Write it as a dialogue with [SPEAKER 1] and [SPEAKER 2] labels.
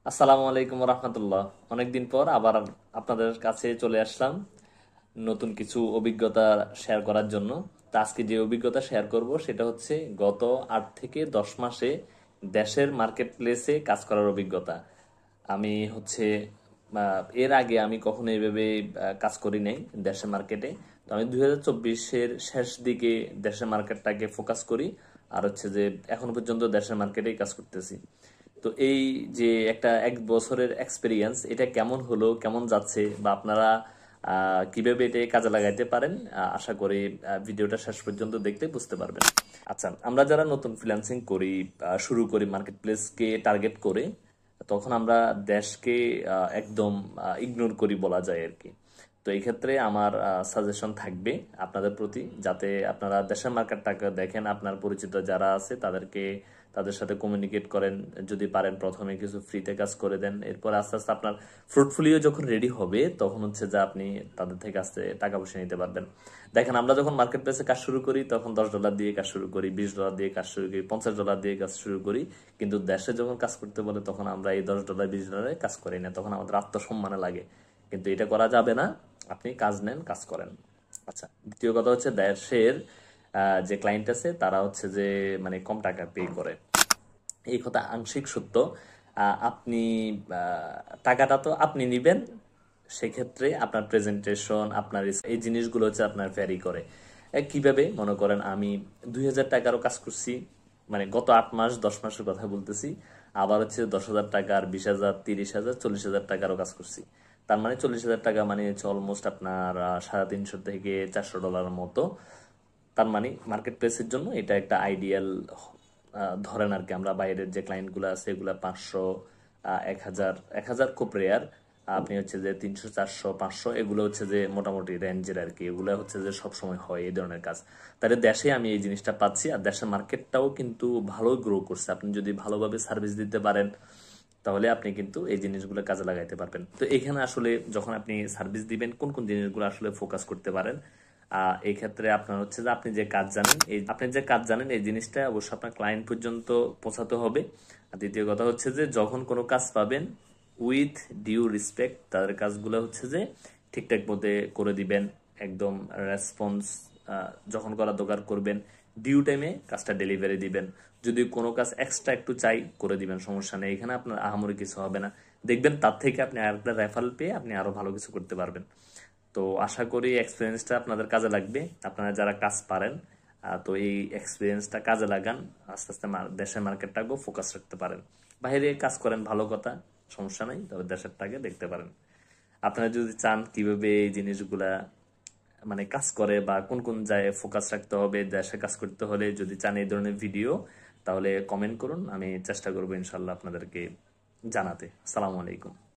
[SPEAKER 1] আসসালামু আলাইকুম রহমতুল্লাহ। অনেকদিন পর আবার আপনাদের কাছে চলে আসলাম নতুন কিছু অভিজ্ঞতা শেয়ার করার জন্য। তা আজকে যে অভিজ্ঞতা শেয়ার করব সেটা হচ্ছে গত 8 থেকে 10 মাসে দেশের মার্কেট প্লেসে কাজ করার অভিজ্ঞতা। আমি হচ্ছে এর আগে আমি কখনো এইভাবে কাজ করি নাই দেশের মার্কেটে। তো আমি 2024-এর শেষ দিকে দেশের মার্কেটটাকে ফোকাস করি, আর হচ্ছে যে এখনো পর্যন্ত দেশের মার্কেটেই কাজ করতেছি। তো এই যে একটা 1 বছরের এক্সপিরিয়েন্স, এটা কেমন হলো, কেমন যাচ্ছে, বা আপনারা কিভাবে এটা কাজে লাগাইতে পারেন, আশা করি ভিডিওটা শেষ পর্যন্ত দেখতে বুঝতে পারবেন। আচ্ছা, আমরা যারা নতুন ফ্রিল্যান্সিং করি, শুরু করি মার্কেট প্লেসকে টার্গেট করে, তখন আমরা দেশকে একদম ইগনোর করি বলা যায় আর কি। তো এই ক্ষেত্রে আমার সাজেশন থাকবে আপনাদের প্রতি, যাতে আপনারা দেশের মার্কেটটাকে দেখেন, আপনার পরিচিত যারা আছে তাদের সাথে কমিউনিকেট করেন। যদি পারেন প্রথমে কিছু ফ্রিতে কাজ করে দেন, এরপর আস্তে আস্তে আপনার ফ্রুটফুলিও যখন রেডি হবে তখন হচ্ছে যে আপনি তাদের থেকে আস্তে টাকা পয়সা নিতে পারবেন। দেখেন, আমরা যখন মার্কেট প্লেসে কাজ শুরু করি তখন $10 দিয়ে কাজ শুরু করি, $20 দিয়ে কাজ শুরু করি, $50 দিয়ে কাজ শুরু করি। কিন্তু দেশে যখন কাজ করতে বলে তখন আমরা এই $10 $20 কাজ করি না, তখন আমাদের আত্মসম্মানে লাগে। কিন্তু এটা করা যাবে না, আপনি কাজ নেন, কাজ করেন। আচ্ছা, দ্বিতীয় কথা হচ্ছে দেশের যে ক্লায়েন্ট আছে তারা হচ্ছে যে মানে কম টাকা পে করে। এই কথা আংশিক সত্য। আপনি টাকাটা তো আপনি নিবেন, সেক্ষেত্রে আপনার প্রেজেন্টেশন, আপনার এই জিনিসগুলো হচ্ছে আপনার ভ্যারি করে। কিভাবে মনে করেন, আমি 2000 টাকারও কাজ করছি, মানে গত 8 মাস 10 মাসের কথা বলতেছি। আবার হচ্ছে 10,000 টাকার, 20,000, 30,000, 40,000 টাকারও কাজ করছি। তার মানে 40,000 টাকা মানে হচ্ছে অলমোস্ট আপনার 350 থেকে 400 ডলারের মতো। তার মানে মার্কেট প্লেসের জন্য এটা একটা আইডিয়াল ধরেন আর কি। আমরা বাইরের যে ক্লায়েন্টগুলো আছে এগুলো 500, 1,000, 1,000 খুব রেয়ার। আপনি হচ্ছে যে 300, 400, 500 এগুলো হচ্ছে যে মোটামুটি রেঞ্জের আর কি। এগুলো হচ্ছে যে সবসময় হয় এই ধরনের কাজ। তাহলে দেশে আমি এই জিনিসটা পাচ্ছি, আর দেশের মার্কেটটাও কিন্তু ভালো গ্রো করছে। আপনি যদি ভালোভাবে সার্ভিস দিতে পারেন তাহলে আপনি কিন্তু এই জিনিসগুলো কাজে লাগাইতে পারবেন। তো এখানে আসলে যখন আপনি সার্ভিস দিবেন কোন কোন জিনিসগুলো আসলে ফোকাস করতে পারেন, এই ক্ষেত্রে আপনার হচ্ছে যে আপনি যে কাজ জানেন এই জিনিসটা অবশ্যই আপনার ক্লায়েন্ট পর্যন্ত পৌঁছাতে হবে। আর দ্বিতীয় কথা হচ্ছে যে যখন কোনো কাজ পাবেন, উইথ ডিউ রেসপেক্ট তাদের কাজগুলো হচ্ছে যে ঠিকঠাক মতে করে দিবেন। একদম রেসপন্স যখন করা দরকার করবেন, ডিউ টাইমে কাজটা ডেলিভারি দিবেন। যদি কোনো কাজ এক্সট্রা একটু চাই করে দিবেন, সমস্যা নেই, এখানে আপনার আহামরি কিছু হবে না। দেখবেন তার থেকে আপনি আরেকটা রেফারেল পেয়ে আপনি আরো ভালো কিছু করতে পারবেন। তো আশা করি এক্সপিরিয়েন্সটা আপনাদের কাজে লাগবে, আপনারা যারা কাজ পারেন। তো এই এক্সপিরিয়েন্সটা কাজে লাগান, আস্তে আস্তে দেশের মার্কেটটাকেও ফোকাস রাখতে পারেন। বাইরে কাজ করেন ভালো কথা, সমস্যা নাই, তবে দেশেরটাকে দেখতে পারেন। আপনারা যদি চান কিভাবে এই জিনিসগুলা মানে কাজ করে বা কোন কোন জায়গায় ফোকাস রাখতে হবে দেশে কাজ করতে হলে, যদি চান এই ধরনের ভিডিও, তাহলে কমেন্ট করুন, আমি চেষ্টা করবো ইনশাল্লাহ আপনাদেরকে জানাতে। আসসালামু আলাইকুম।